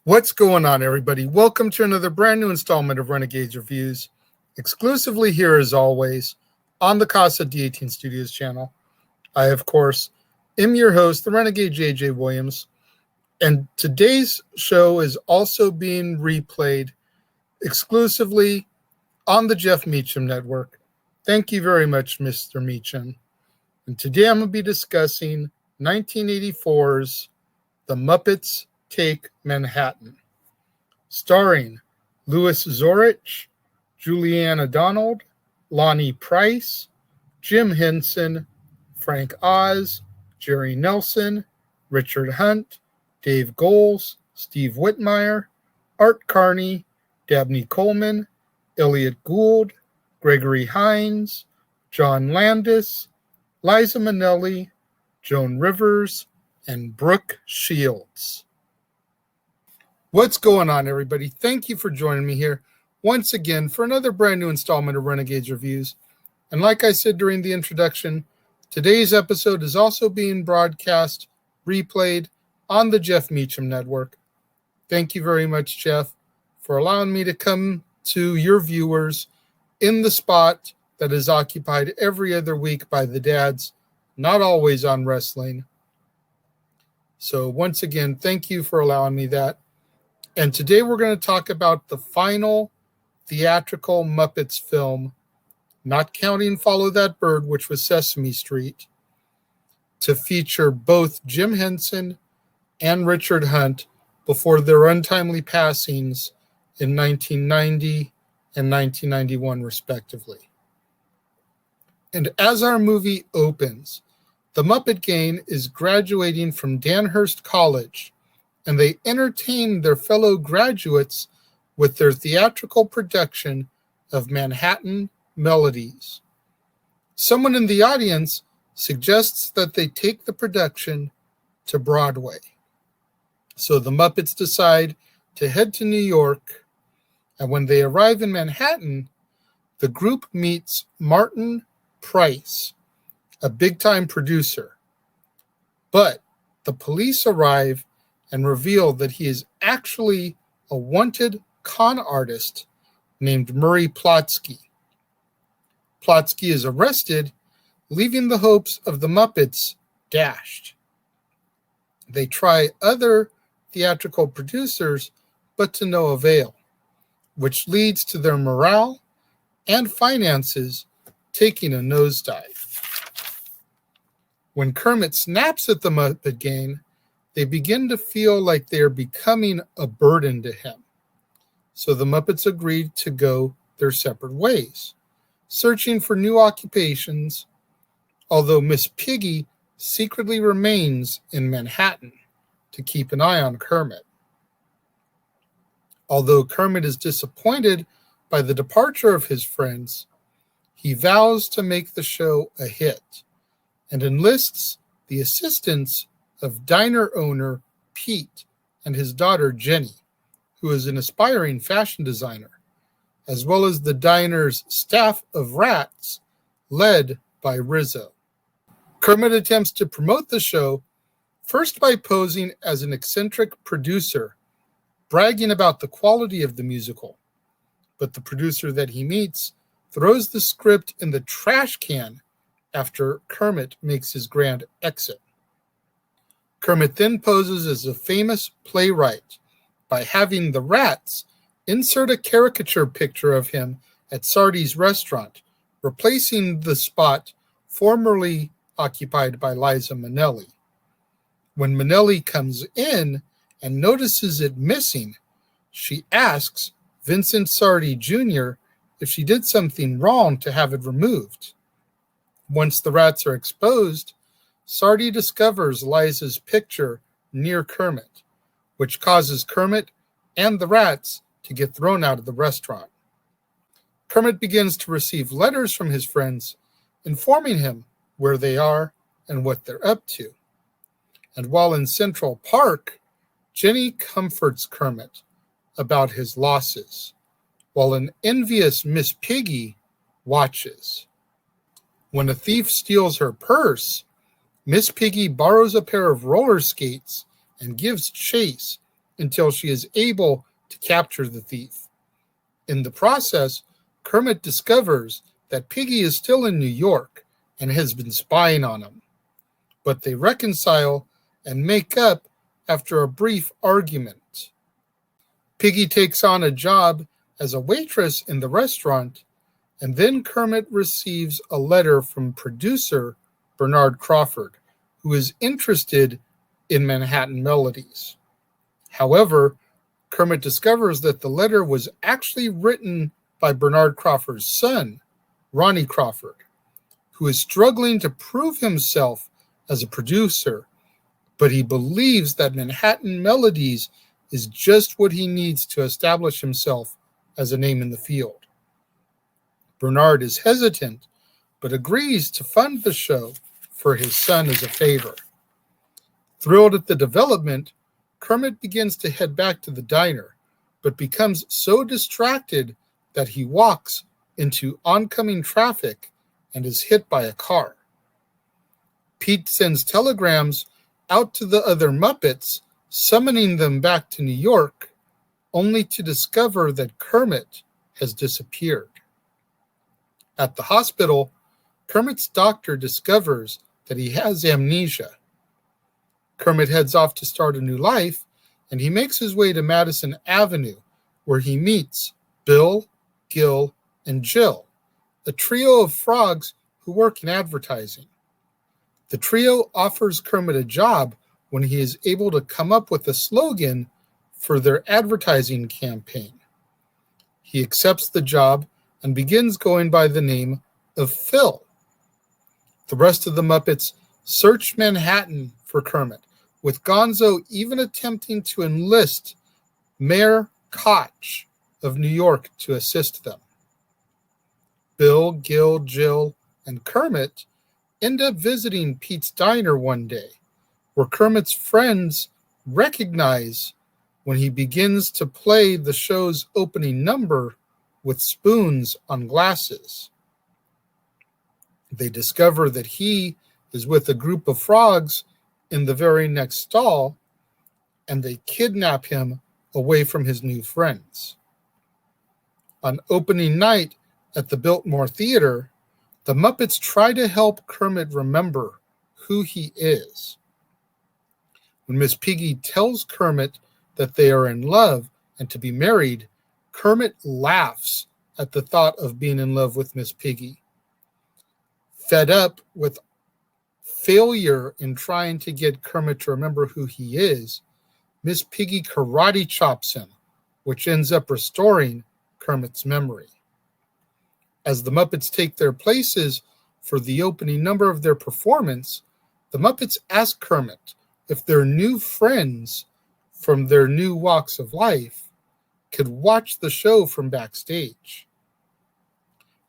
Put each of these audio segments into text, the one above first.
What's going on, everybody? Welcome to another brand new installment of Renegades Reviews, exclusively here as always on the Casa D18 Studios channel. I, of course, am your host, the Renegade JJ Williams, and today's show is also being replayed exclusively on the Jeff Meacham Network. Thank you very much, Mr. Meacham. And today I'm going to be discussing 1984's The Muppets Take Manhattan, starring Louis Zorich, Juliana Donald, Lonnie Price, Jim Henson, Frank Oz, Jerry Nelson, Richard Hunt, Dave Goelz, Steve Whitmire, Art Carney, Dabney Coleman, Elliot Gould, Gregory Hines, John Landis, Liza Minnelli, Joan Rivers, and Brooke Shields. What's going on, everybody? Thank you for joining me here once again for another brand new installment of Renegades Reviews. And like I said during the introduction, today's episode is also being broadcast, replayed on the Jeff Meacham Network. Thank you very much, Jeff, for allowing me to come to your viewers in the spot that is occupied every other week by the dads, not always on wrestling. So once again, thank you for allowing me that. And today we're going to talk about the final theatrical Muppets film, not counting Follow That Bird, which was Sesame Street, to feature both Jim Henson and Richard Hunt before their untimely passings in 1990 and 1991, respectively. And as our movie opens, the Muppet Gang is graduating from Danhurst College, and they entertain their fellow graduates with their theatrical production of Manhattan Melodies. Someone in the audience suggests that they take the production to Broadway. So the Muppets decide to head to New York, and when they arrive in Manhattan, the group meets Martin Price, a big-time producer. But the police arrive and reveal that he is actually a wanted con artist named Murray Plotsky. Plotsky is arrested, leaving the hopes of the Muppets dashed. They try other theatrical producers, but to no avail, which leads to their morale and finances taking a nosedive. When Kermit snaps at the Muppet Gang, they begin to feel like they are becoming a burden to him. So the Muppets agreed to go their separate ways, searching for new occupations, although Miss Piggy secretly remains in Manhattan to keep an eye on Kermit. Although Kermit is disappointed by the departure of his friends, he vows to make the show a hit and enlists the assistance of diner owner Pete and his daughter Jenny, who is an aspiring fashion designer, as well as the diner's staff of rats led by Rizzo. Kermit attempts to promote the show, first by posing as an eccentric producer, bragging about the quality of the musical. But the producer that he meets throws the script in the trash can after Kermit makes his grand exit. Kermit then poses as a famous playwright by having the rats insert a caricature picture of him at Sardi's restaurant, replacing the spot formerly occupied by Liza Minnelli. When Minnelli comes in and notices it missing, she asks Vincent Sardi Jr. if she did something wrong to have it removed. Once the rats are exposed, Sardi discovers Liza's picture near Kermit, which causes Kermit and the rats to get thrown out of the restaurant. Kermit begins to receive letters from his friends informing him where they are and what they're up to. And while in Central Park, Jenny comforts Kermit about his losses, while an envious Miss Piggy watches. When a thief steals her purse, Miss Piggy borrows a pair of roller skates and gives chase until she is able to capture the thief. In the process, Kermit discovers that Piggy is still in New York and has been spying on him. But they reconcile and make up after a brief argument. Piggy takes on a job as a waitress in the restaurant, and then Kermit receives a letter from producer Bernard Crawford, who is interested in Manhattan Melodies. However, Kermit discovers that the letter was actually written by Bernard Crawford's son, Ronnie Crawford, who is struggling to prove himself as a producer, but he believes that Manhattan Melodies is just what he needs to establish himself as a name in the field. Bernard is hesitant, but agrees to fund the show for his son as a favor. Thrilled at the development, Kermit begins to head back to the diner, but becomes so distracted that he walks into oncoming traffic and is hit by a car. Pete sends telegrams out to the other Muppets, summoning them back to New York, only to discover that Kermit has disappeared. At the hospital, Kermit's doctor discovers that he has amnesia. Kermit heads off to start a new life, and he makes his way to Madison Avenue, where he meets Bill, Gil, and Jill, a trio of frogs who work in advertising. The trio offers Kermit a job when he is able to come up with a slogan for their advertising campaign. He accepts the job and begins going by the name of Phil. The rest of the Muppets search Manhattan for Kermit, with Gonzo even attempting to enlist Mayor Koch of New York to assist them. Bill, Gil, Jill, and Kermit end up visiting Pete's diner one day, where Kermit's friends recognize when he begins to play the show's opening number with spoons on glasses. They discover that he is with a group of frogs in the very next stall, and they kidnap him away from his new friends. On opening night at the Biltmore Theater, the Muppets try to help Kermit remember who he is. When Miss Piggy tells Kermit that they are in love and to be married, Kermit laughs at the thought of being in love with Miss Piggy. Fed up with failure in trying to get Kermit to remember who he is, Miss Piggy karate chops him, which ends up restoring Kermit's memory. As the Muppets take their places for the opening number of their performance, the Muppets ask Kermit if their new friends from their new walks of life could watch the show from backstage.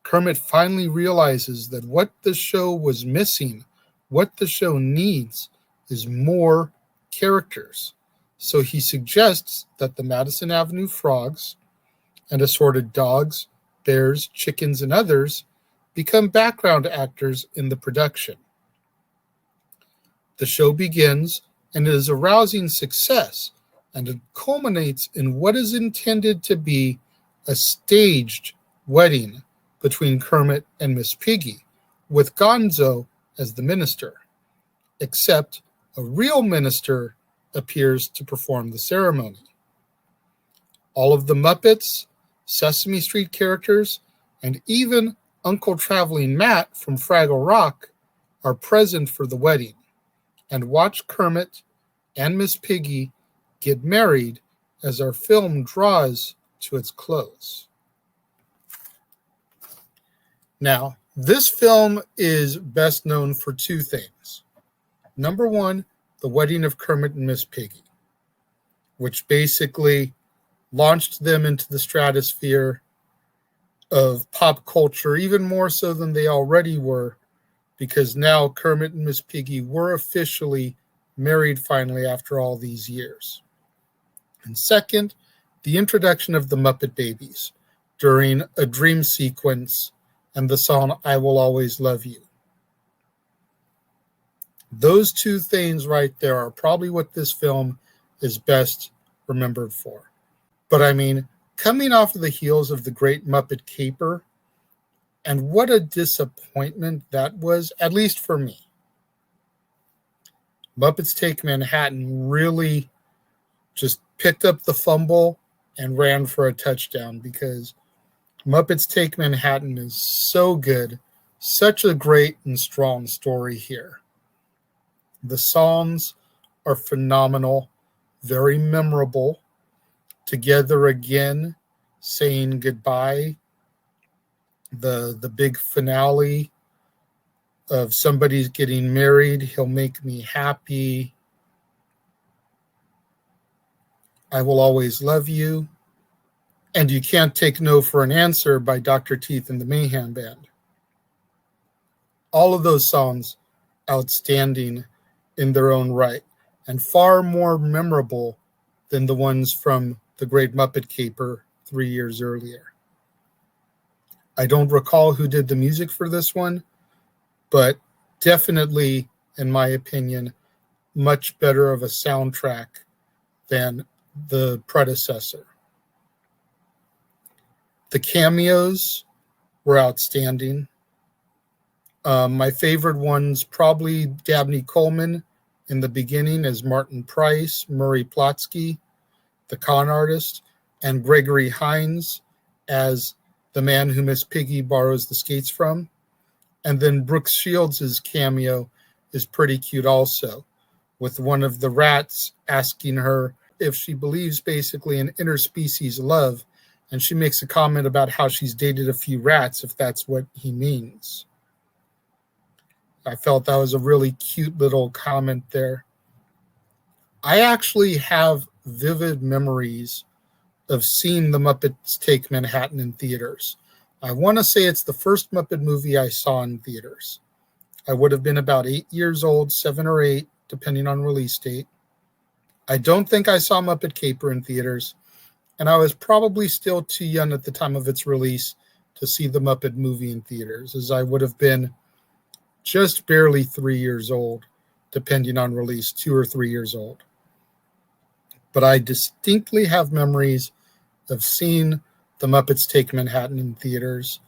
Kermit finally realizes that what the show was missing, what the show needs, is more characters. So he suggests that the Madison Avenue frogs and assorted dogs, bears, chickens, and others become background actors in the production. The show begins, and it is a rousing success, and it culminates in what is intended to be a staged wedding between Kermit and Miss Piggy, with Gonzo as the minister, except a real minister appears to perform the ceremony. All of the Muppets, Sesame Street characters, and even Uncle Traveling Matt from Fraggle Rock are present for the wedding and watch Kermit and Miss Piggy get married as our film draws to its close. Now, this film is best known for two things. Number one, the wedding of Kermit and Miss Piggy, which basically launched them into the stratosphere of pop culture, even more so than they already were, because now Kermit and Miss Piggy were officially married finally after all these years. And second, the introduction of the Muppet Babies during a dream sequence and the song I Will Always Love You. Those two things right there are probably what this film is best remembered for. But I mean, coming off of the heels of the Great Muppet Caper, and what a disappointment that was, at least for me. Muppets Take Manhattan really just picked up the fumble and ran for a touchdown, because Muppets Take Manhattan is so good, such a great and strong story here. The songs are phenomenal, very memorable. Together Again, Saying Goodbye, the big finale of Somebody's Getting Married, He'll Make Me Happy, I Will Always Love You, and You Can't Take No for an Answer by Dr. Teeth and the Mayhem Band. All of those songs outstanding in their own right, and far more memorable than the ones from the Great Muppet Caper 3 years earlier. I don't recall who did the music for this one, but definitely, in my opinion, much better of a soundtrack than the predecessor. The cameos were outstanding. My favorite ones, probably Dabney Coleman in the beginning as Martin Price, Murray Plotsky, the con artist, and Gregory Hines as the man who Miss Piggy borrows the skates from. And then Brooke Shields' cameo is pretty cute also, with one of the rats asking her if she believes basically in interspecies love, and she makes a comment about how she's dated a few rats, if that's what he means. I felt that was a really cute little comment there. I actually have vivid memories of seeing the Muppets Take Manhattan in theaters. I want to say it's the first Muppet movie I saw in theaters. I would have been about 8 years old, 7 or 8, depending on release date. I don't think I saw Muppet Caper in theaters, and I was probably still too young at the time of its release to see the Muppet movie in theaters, as I would have been just barely 3 years old, depending on release, 2 or 3 years old. But I distinctly have memories of seeing the Muppets Take Manhattan in theaters.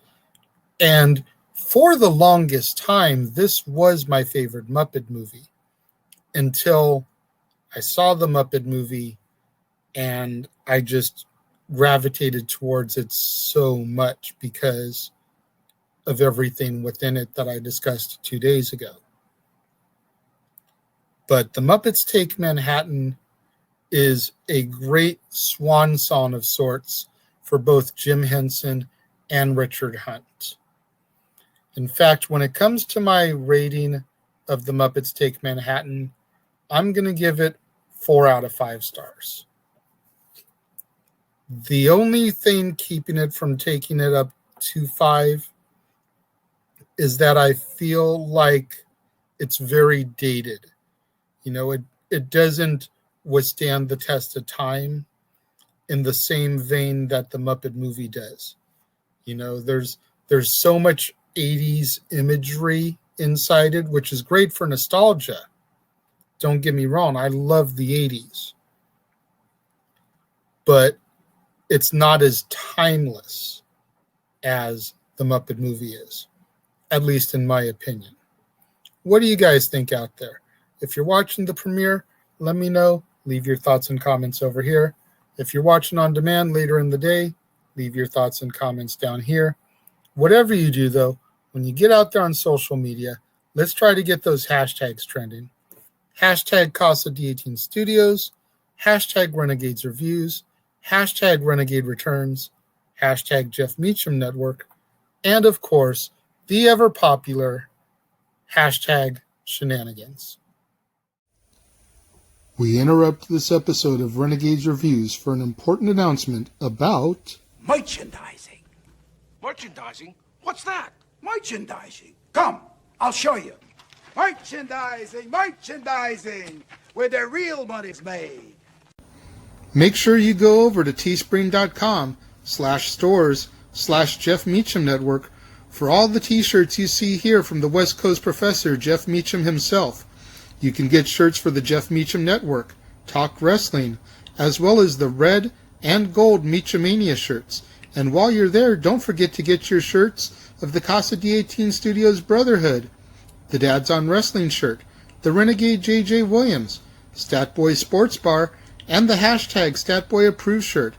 And for the longest time, this was my favorite Muppet movie until I saw the Muppet movie and I just gravitated towards it so much because of everything within it that I discussed 2 days ago. But the Muppets Take Manhattan is a great swan song of sorts for both Jim Henson and Richard Hunt. In fact, when it comes to my rating of the Muppets Take Manhattan, I'm going to give it 4 out of 5 stars. The only thing keeping it from taking it up to 5 is that I feel like it's very dated. You know, it doesn't withstand the test of time in the same vein that the Muppet movie does. You know, there's so much 80s imagery inside it, which is great for nostalgia. Don't get me wrong, I love the 80s. But it's not as timeless as the Muppet movie is, at least in my opinion. What do you guys think out there? If you're watching the premiere, let me know. Leave your thoughts and comments over here. If you're watching on demand later in the day, leave your thoughts and comments down here. Whatever you do, though, when you get out there on social media, let's try to get those hashtags trending. Hashtag Casa D18 Studios, hashtag Renegades Reviews, hashtag Renegade Returns, hashtag Jeff Meacham Network, and of course, the ever popular hashtag Shenanigans. We interrupt this episode of Renegades Reviews for an important announcement about merchandising. Merchandising? What's that? Merchandising. Come, I'll show you. Merchandising, where the real money's made. Make sure you go over to teespring.com/stores/Jeff Meacham Network for all the t-shirts you see here from the West Coast professor, Jeff Meacham himself. You can get shirts for the Jeff Meacham Network, Talk Wrestling, as well as the red and gold Meechamania shirts. And while you're there, don't forget to get your shirts of the Casa D18 Studios Brotherhood, the Dads on Wrestling shirt, the Renegade J.J. Williams, Statboy Sports Bar, and the hashtag Statboy Approved shirt.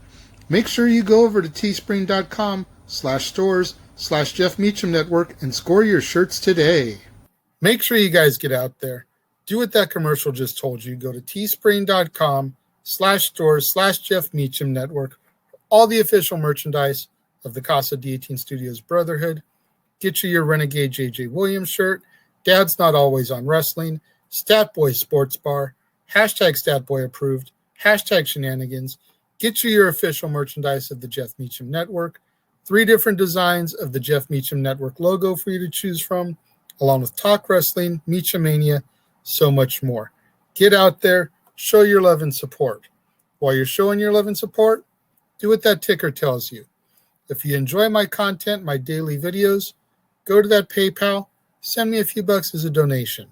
Make sure you go over to teespring.com/stores/Jeff Meacham Network and score your shirts today. Make sure you guys get out there. Do what that commercial just told you. Go to teespring.com/stores/Jeff Meacham Network. All the official merchandise of the Casa D18 Studios Brotherhood. Get you your Renegade J.J. Williams shirt, Dad's Not Always on Wrestling, Statboy Sports Bar, hashtag Statboy Approved, hashtag Shenanigans. Get you your official merchandise of the Jeff Meacham Network. 3 different designs of the Jeff Meacham Network logo for you to choose from, along with Talk Wrestling, Meachamania, so much more. Get out there, show your love and support. While you're showing your love and support, do what that ticker tells you. If you enjoy my content, my daily videos, go to that PayPal, send me a few bucks as a donation.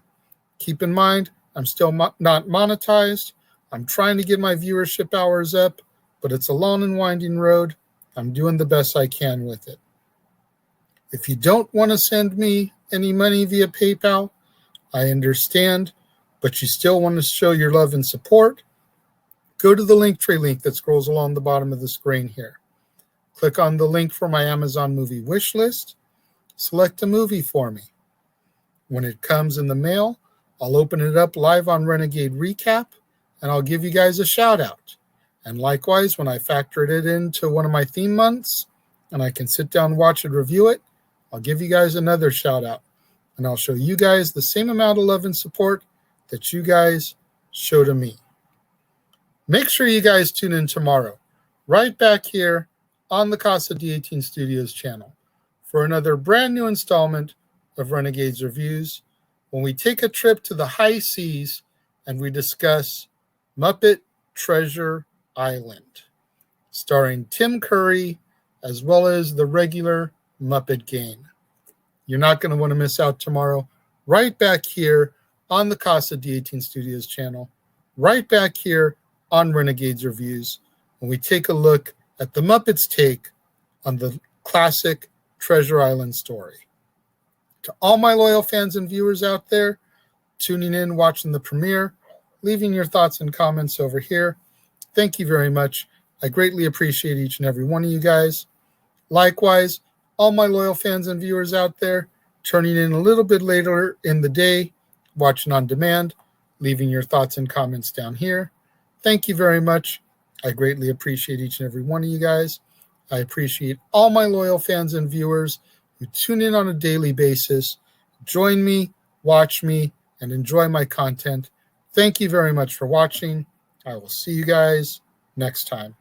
Keep in mind, I'm still not monetized. I'm trying to get my viewership hours up, but it's a long and winding road. I'm doing the best I can with it. If you don't want to send me any money via PayPal, I understand, but you still want to show your love and support, go to the Linktree link that scrolls along the bottom of the screen here. Click on the link for my Amazon movie wish list. Select a movie for me. When it comes in the mail, I'll open it up live on Renegade Recap, and I'll give you guys a shout out. And likewise, when I factor it into one of my theme months, and I can sit down, watch it, review it, I'll give you guys another shout out. And I'll show you guys the same amount of love and support that you guys show to me. Make sure you guys tune in tomorrow, right back here on the Casa D18 Studios channel, for another brand new installment of Renegades Reviews, when we take a trip to the high seas and we discuss Muppet Treasure Island, starring Tim Curry as well as the regular Muppet Gang. You're not going to want to miss out tomorrow, right back here on the Casa D18 Studios channel, right back here on Renegades Reviews, when we take a look at the Muppets' take on the classic Treasure Island story. To all my loyal fans and viewers out there, tuning in, watching the premiere, leaving your thoughts and comments over here, thank you very much. I greatly appreciate each and every one of you guys. Likewise, all my loyal fans and viewers out there, turning in a little bit later in the day, watching on demand, leaving your thoughts and comments down here. Thank you very much. I greatly appreciate each and every one of you guys. I appreciate all my loyal fans and viewers who tune in on a daily basis, join me, watch me, and enjoy my content. Thank you very much for watching. I will see you guys next time.